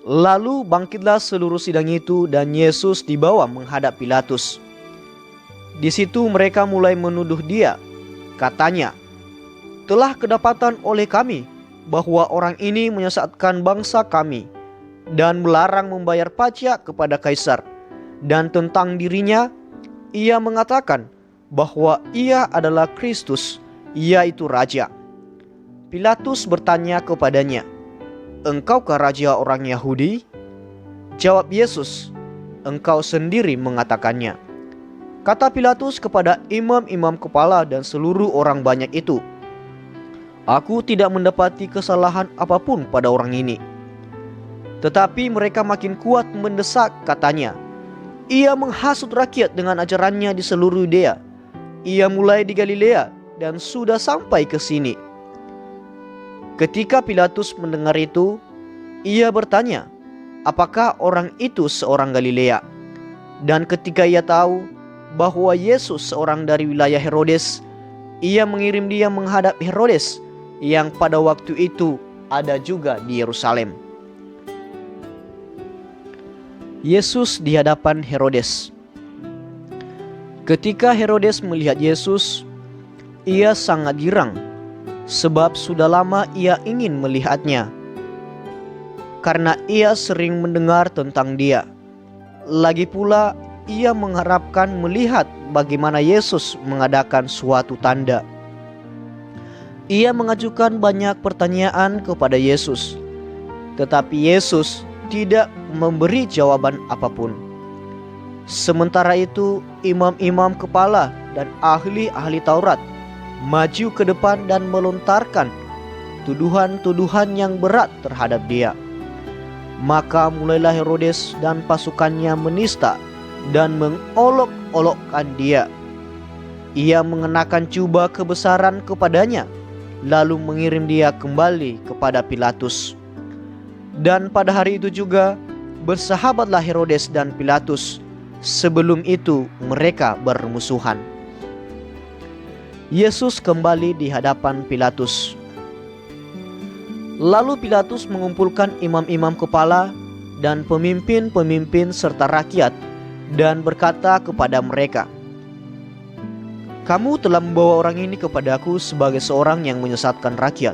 Lalu bangkitlah seluruh sidang itu dan Yesus dibawa menghadap Pilatus. Di situ mereka mulai menuduh dia. Katanya, "Telah kedapatan oleh kami bahwa orang ini menyesatkan bangsa kami dan melarang membayar pajak kepada Kaisar. Dan tentang dirinya, ia mengatakan bahwa ia adalah Kristus, yaitu Raja." Pilatus bertanya kepadanya, "Engkaukah raja orang Yahudi?" Jawab Yesus, "Engkau sendiri mengatakannya." Kata Pilatus kepada imam-imam kepala dan seluruh orang banyak itu, "Aku tidak mendapati kesalahan apapun pada orang ini." Tetapi mereka makin kuat mendesak, katanya, "Ia menghasut rakyat dengan ajarannya di seluruh Yudea. Ia mulai di Galilea dan sudah sampai ke sini." Ketika Pilatus mendengar itu, ia bertanya, apakah orang itu seorang Galilea? Dan ketika ia tahu bahwa Yesus seorang dari wilayah Herodes, ia mengirim dia menghadap Herodes yang pada waktu itu ada juga di Yerusalem. Yesus di hadapan Herodes. Ketika Herodes melihat Yesus, ia sangat girang, sebab sudah lama ia ingin melihatnya, karena ia sering mendengar tentang dia. Lagi pula ia mengharapkan melihat bagaimana Yesus mengadakan suatu tanda. Ia mengajukan banyak pertanyaan kepada Yesus, tetapi Yesus tidak memberi jawaban apapun. Sementara itu, imam-imam kepala dan ahli-ahli Taurat maju ke depan dan melontarkan tuduhan-tuduhan yang berat terhadap dia. Maka mulailah Herodes dan pasukannya menista dan mengolok-olokkan dia. Ia mengenakan jubah kebesaran kepadanya, lalu mengirim dia kembali kepada Pilatus. Dan pada hari itu juga bersahabatlah Herodes dan Pilatus. Sebelum itu mereka bermusuhan. Yesus kembali di hadapan Pilatus. Lalu Pilatus mengumpulkan imam-imam kepala dan pemimpin-pemimpin serta rakyat dan berkata kepada mereka, "Kamu telah membawa orang ini kepadaku sebagai seorang yang menyesatkan rakyat.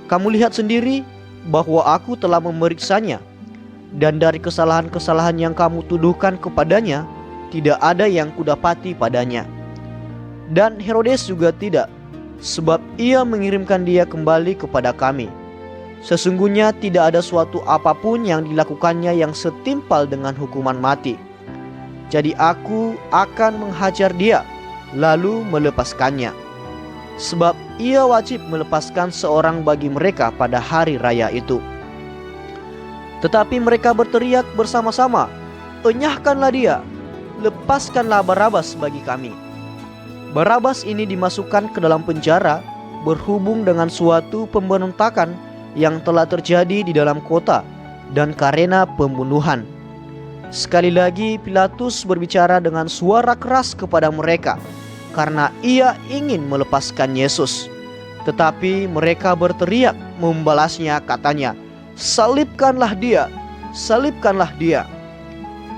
Kamu lihat sendiri bahwa aku telah memeriksanya, dan dari kesalahan-kesalahan yang kamu tuduhkan kepadanya, tidak ada yang kudapati padanya. Dan Herodes juga tidak, sebab ia mengirimkan dia kembali kepada kami. Sesungguhnya tidak ada suatu apapun yang dilakukannya yang setimpal dengan hukuman mati. Jadi aku akan menghajar dia, lalu melepaskannya. Sebab ia wajib melepaskan seorang bagi mereka pada hari raya itu." Tetapi mereka berteriak bersama-sama, "Enyahkanlah dia, lepaskanlah Barabas bagi kami." Barabas ini dimasukkan ke dalam penjara berhubung dengan suatu pemberontakan yang telah terjadi di dalam kota dan karena pembunuhan. Sekali lagi Pilatus berbicara dengan suara keras kepada mereka karena ia ingin melepaskan Yesus. Tetapi mereka berteriak membalasnya, katanya, "Salibkanlah dia, salibkanlah dia."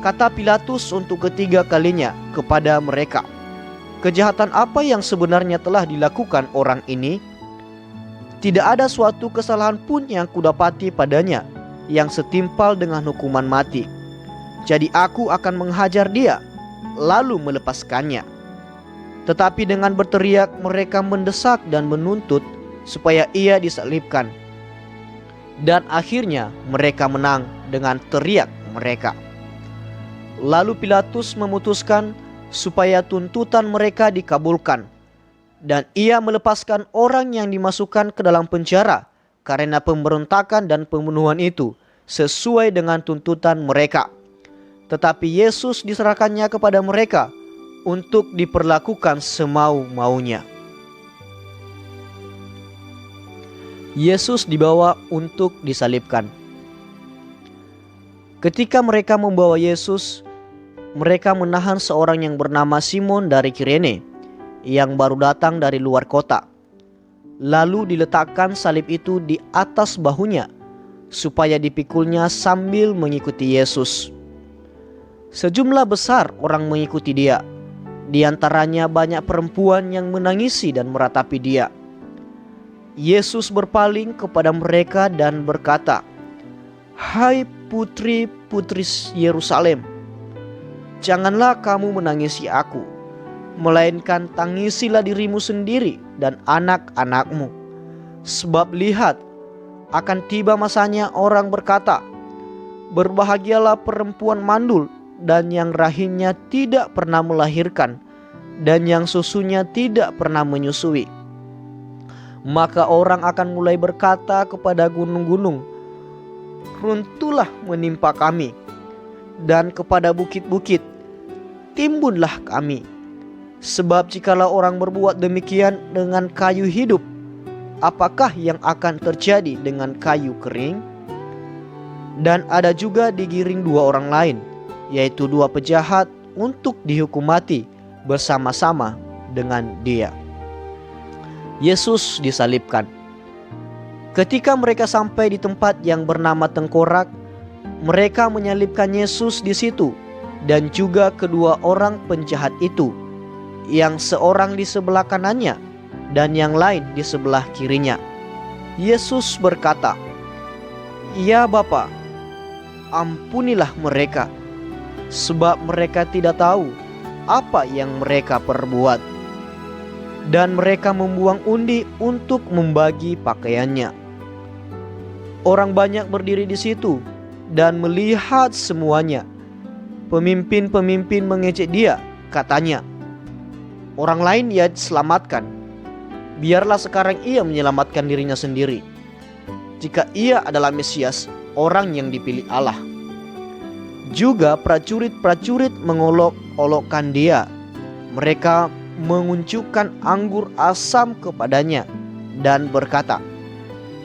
Kata Pilatus untuk ketiga kalinya kepada mereka, "Kejahatan apa yang sebenarnya telah dilakukan orang ini? Tidak ada suatu kesalahan pun yang kudapati padanya yang setimpal dengan hukuman mati. Jadi aku akan menghajar dia, lalu melepaskannya." Tetapi dengan berteriak mereka mendesak dan menuntut supaya ia disalibkan. Dan akhirnya mereka menang dengan teriak mereka. Lalu Pilatus memutuskan supaya tuntutan mereka dikabulkan, dan ia melepaskan orang yang dimasukkan ke dalam penjara karena pemberontakan dan pembunuhan itu sesuai dengan tuntutan mereka. Tetapi Yesus diserahkannya kepada mereka untuk diperlakukan semau-maunya. Yesus dibawa untuk disalibkan. Ketika mereka membawa Yesus, mereka menahan seorang yang bernama Simon dari Kirene yang baru datang dari luar kota. Lalu diletakkan salib itu di atas bahunya, supaya dipikulnya sambil mengikuti Yesus. Sejumlah besar orang mengikuti dia. Di antaranya banyak perempuan yang menangisi dan meratapi dia. Yesus berpaling kepada mereka dan berkata, "Hai putri-putri Yerusalem, janganlah kamu menangisi aku, melainkan tangisilah dirimu sendiri dan anak-anakmu. Sebab lihat, akan tiba masanya orang berkata, berbahagialah perempuan mandul dan yang rahimnya tidak pernah melahirkan dan yang susunya tidak pernah menyusui. Maka orang akan mulai berkata kepada gunung-gunung, runtuhlah menimpa kami, dan kepada bukit-bukit, timbunlah kami. Sebab jikalau orang berbuat demikian dengan kayu hidup, apakah yang akan terjadi dengan kayu kering?" Dan ada juga digiring dua orang lain, yaitu dua pejahat, untuk dihukum mati bersama-sama dengan dia. Yesus disalibkan. Ketika mereka sampai di tempat yang bernama Tengkorak, mereka menyalibkan Yesus di situ, dan juga kedua orang penjahat itu, yang seorang di sebelah kanannya dan yang lain di sebelah kirinya. Yesus berkata, "Ya Bapa, ampunilah mereka, sebab mereka tidak tahu apa yang mereka perbuat." Dan mereka membuang undi untuk membagi pakaiannya. Orang banyak berdiri di situ dan melihat semuanya. Pemimpin-pemimpin mengejek dia, katanya, "Orang lain ia selamatkan. Biarlah sekarang ia menyelamatkan dirinya sendiri, jika ia adalah Mesias, orang yang dipilih Allah." Juga prajurit-prajurit mengolok-olokkan dia. Mereka mengunjukkan anggur asam kepadanya dan berkata,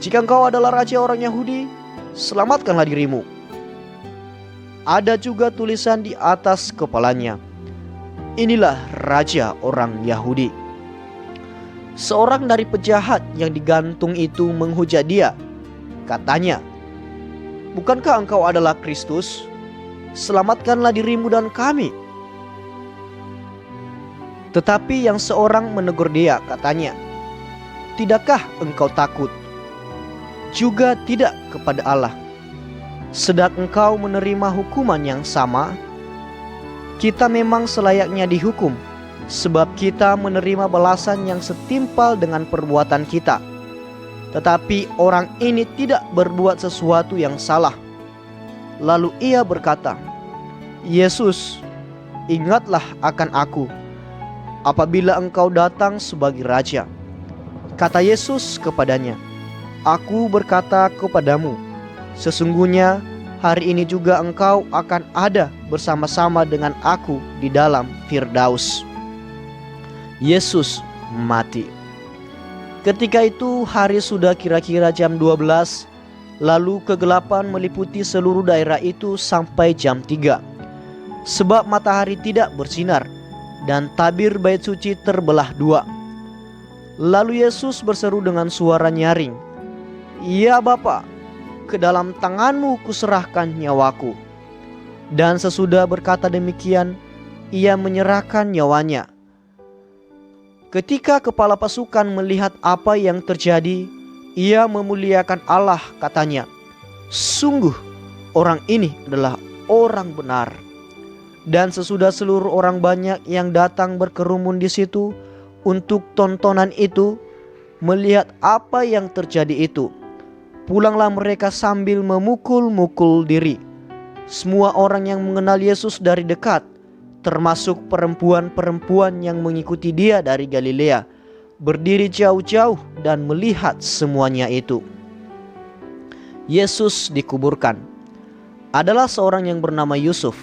"Jika engkau adalah raja orang Yahudi, selamatkanlah dirimu." Ada juga tulisan di atas kepalanya, "Inilah raja orang Yahudi." Seorang dari pejahat yang digantung itu menghujat dia, katanya, "Bukankah engkau adalah Kristus? Selamatkanlah dirimu dan kami." Tetapi yang seorang menegur dia, katanya, "Tidakkah engkau takut? Juga tidak kepada Allah, sedang engkau menerima hukuman yang sama? Kita memang selayaknya dihukum, sebab kita menerima balasan yang setimpal dengan perbuatan kita. Tetapi orang ini tidak berbuat sesuatu yang salah." Lalu ia berkata, "Yesus, ingatlah akan aku apabila engkau datang sebagai raja." Kata Yesus kepadanya, "Aku berkata kepadamu, sesungguhnya hari ini juga engkau akan ada bersama-sama dengan aku di dalam Firdaus." Yesus mati. Ketika itu hari sudah kira-kira jam 12, lalu kegelapan meliputi seluruh daerah itu sampai jam 3, sebab matahari tidak bersinar dan tabir bait suci terbelah dua. Lalu Yesus berseru dengan suara nyaring, "Ya Bapa, ke dalam tanganmu kuserahkan nyawaku." Dan sesudah berkata demikian, ia menyerahkan nyawanya. Ketika kepala pasukan melihat apa yang terjadi, ia memuliakan Allah, katanya, "Sungguh orang ini adalah orang benar." Dan sesudah seluruh orang banyak yang datang berkerumun di situ untuk tontonan itu, melihat apa yang terjadi itu, pulanglah mereka sambil memukul-mukul diri. Semua orang yang mengenal Yesus dari dekat, termasuk perempuan-perempuan yang mengikuti dia dari Galilea, berdiri jauh-jauh dan melihat semuanya itu. Yesus dikuburkan. Adalah seorang yang bernama Yusuf.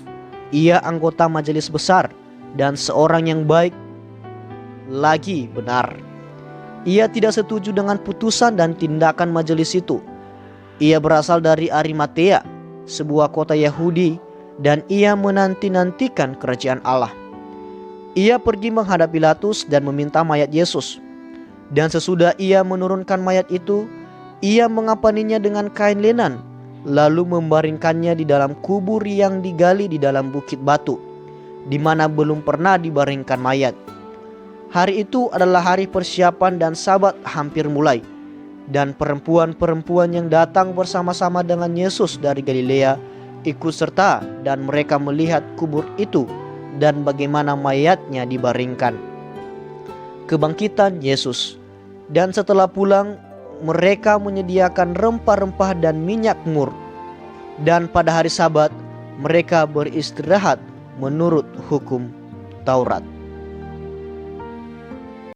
Ia anggota majelis besar dan seorang yang baik lagi benar. Ia tidak setuju dengan putusan dan tindakan majelis itu. Ia berasal dari Arimatea, sebuah kota Yahudi, dan ia menanti-nantikan kerajaan Allah. Ia pergi menghadap Pilatus dan meminta mayat Yesus. Dan sesudah ia menurunkan mayat itu, ia mengapaninya dengan kain lenan lalu membaringkannya di dalam kubur yang digali di dalam bukit batu, di mana belum pernah dibaringkan mayat. Hari itu adalah hari persiapan dan Sabat hampir mulai. Dan perempuan-perempuan yang datang bersama-sama dengan Yesus dari Galilea ikut serta, dan mereka melihat kubur itu dan bagaimana mayatnya dibaringkan. Kebangkitan Yesus. Dan setelah pulang, mereka menyediakan rempah-rempah dan minyak mur. Dan pada hari Sabat mereka beristirahat menurut hukum Taurat.